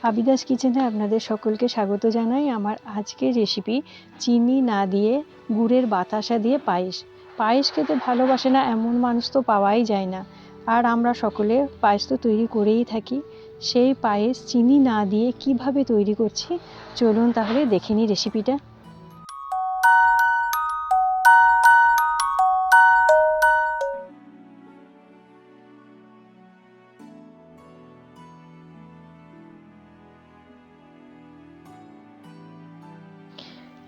আবিদাস কিচেনে আপনাদের সকলকে স্বাগত জানাই। আমার আজকের রেসিপি চিনি না দিয়ে গুড়ের বাতাসা দিয়ে পায়েস। পায়েস খেতে ভালোবাসে না এমন মানুষ তো পাওয়াই যায় না, আর আমরা সকলে পায়েস তো তৈরি করেই থাকি। সেই পায়েস চিনি না দিয়ে কিভাবে তৈরি করছি চলুন তাহলে দেখে নিই রেসিপিটা।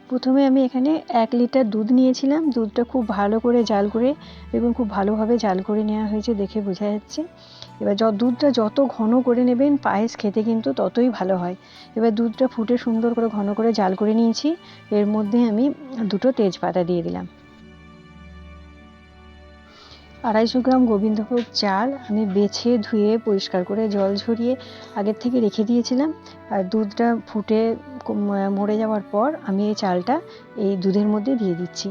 প্রথমে আমি এখানে 1 লিটার দুধ নিয়েছিলাম। দুধটা খুব ভালো করে জাল করে, দেখুন খুব ভালোভাবে জাল করে নেওয়া হয়েছে, দেখে বোঝা যাচ্ছে। এবার দুধটা যত ঘন করে নেবেন পায়েস খেতে কিন্তু ততই ভালো হয়। এবার দুধটা ফুটে সুন্দর করে ঘন করে জাল করে নিয়েছি। এর মধ্যে আমি 2টো তেজপাতা দিয়ে দিলাম। 250 গ্রাম গোবিন্দভোগ চাল আমি বেছে ধুয়ে পরিষ্কার করে জল ঝরিয়ে আগের থেকে রেখে দিয়েছিলাম। আর দুধটা ফুটে মরে যাওয়ার পর আমি এই চালটা এই দুধের মধ্যে দিয়ে দিচ্ছি।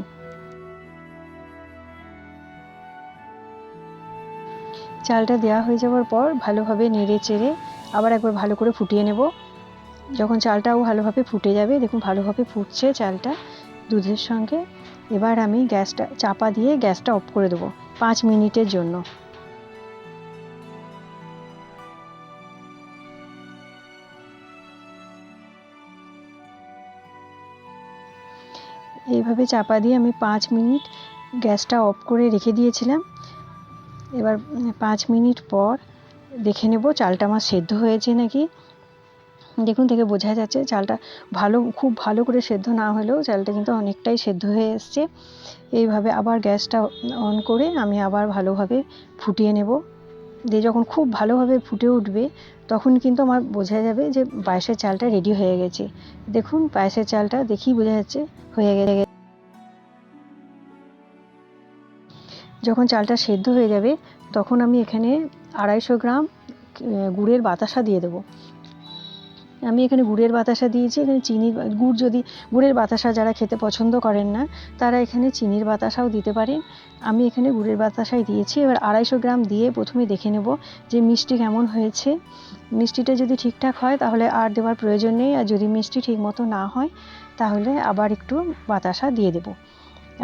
চালটা দেওয়া হয়ে যাওয়ার পর ভালোভাবে নেড়ে চেড়ে আবার একবার ভালো করে ফুটিয়ে নেব। যখন চালটাও ভালোভাবে ফুটে যাবে, দেখুন ভালোভাবে ফুটছে চালটা দুধের সঙ্গে। এবার আমি গ্যাসটা চাপা দিয়ে গ্যাসটা অফ করে দেবো 5 মিনিটের জন্য। এইভাবে চাপা দিয়ে আমি 5 মিনিট গ্যাসটা অফ করে রেখে দিয়েছিলাম। এবার 5 মিনিট পর দেখে নেব চালটা আমার সেদ্ধ হয়েছে নাকি। দেখুন থেকে বোঝা যাচ্ছে চালটা খুব ভালো করে সেদ্ধ না হলেও চালটা কিন্তু অনেকটাই সেদ্ধ হয়ে এসছে। এইভাবে আবার গ্যাসটা অন করে আমি আবার ভালোভাবে ফুটিয়ে নেব। দিয়ে যখন খুব ভালোভাবে ফুটে উঠবে তখন কিন্তু আমার বোঝা যাবে যে পায়েসের চালটা রেডি হয়ে গেছে। দেখুন পায়েসের চালটা দেখেই বোঝা যাচ্ছে হয়ে গেছে। যখন চালটা সেদ্ধ হয়ে যাবে তখন আমি এখানে 250 গ্রাম গুড়ের বাতাসা দিয়ে দেবো। আমি এখানে গুড়ের বাতাসা দিয়েছি। এখানে গুড়ের বাতাসা যারা খেতে পছন্দ করেন না তারা এখানে চিনির বাতাসাও দিতে পারেন। আমি এখানে গুড়ের বাতাসাই দিয়েছি। এবার 250 গ্রাম দিয়ে প্রথমে দেখে নেব যে মিষ্টি কেমন হয়েছে। মিষ্টিটা যদি ঠিকঠাক হয় তাহলে আর দেওয়ার প্রয়োজন নেই, আর যদি মিষ্টি ঠিক মতো না হয় তাহলে আবার একটু বাতাসা দিয়ে দেবো।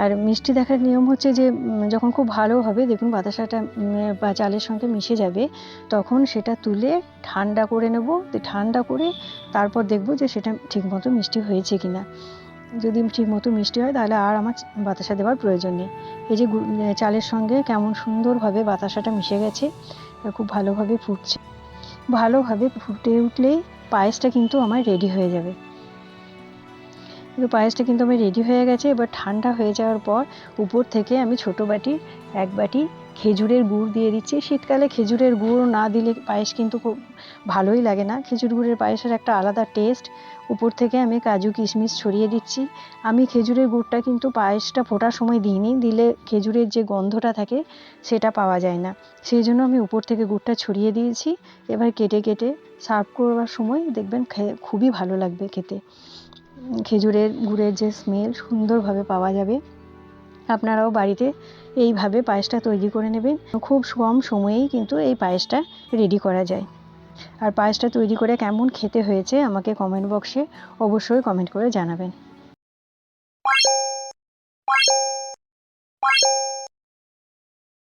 আর মিষ্টি দেখার নিয়ম হচ্ছে যে যখন খুব ভালো হবে, দেখুন বাতাসাটা চালের সঙ্গে মিশে যাবে, তখন সেটা তুলে ঠান্ডা করে নেব। ঠান্ডা করে তারপর দেখব যে সেটা ঠিকমতো মিষ্টি হয়েছে কিনা। যদি ঠিকমতো মিষ্টি হয় তাহলে আর আমার বাতাসা দেওয়ার প্রয়োজন নেই। এই যে চালের সঙ্গে কেমন সুন্দরভাবে বাতাসাটা মিশে গেছে, খুব ভালোভাবে ফুটছে। ভালোভাবে ফুটে উঠলেই পায়েসটা কিন্তু আমার রেডি হয়ে যাবে। পায়েসটা কিন্তু আমার রেডি হয়ে গেছে। এবার ঠান্ডা হয়ে যাওয়ার পর উপর থেকে আমি ছোটো বাটির 1 বাটি খেজুরের গুড় দিয়ে দিচ্ছি। শীতকালে খেজুরের গুড় না দিলে পায়েস কিন্তু খুব ভালোই লাগে না। খেজুর গুড়ের পায়েসের একটা আলাদা টেস্ট। উপর থেকে আমি কাজু কিশমিশ ছড়িয়ে দিচ্ছি। আমি খেজুরের গুড়টা কিন্তু পায়েসটা ফোটার সময় দিইনি, দিলে খেজুরের যে গন্ধটা থাকে সেটা পাওয়া যায় না, সেই জন্য আমি উপর থেকে গুড়টা ছড়িয়ে দিয়েছি। এবার কেটে কেটে সার্ভ করবার সময় দেখবেন খুবই ভালো লাগবে খেতে। খেজুরের গুড়ের যে স্মেল সুন্দরভাবে পাওয়া যাবে। আপনারাও বাড়িতে এইভাবে পায়েসটা তৈরি করে নেবেন। খুব কম সময়েই কিন্তু এই পায়েসটা রেডি করা যায়। আর পায়েসটা তৈরি করে কেমন খেতে হয়েছে আমাকে কমেন্ট বক্সে অবশ্যই কমেন্ট করে জানাবেন।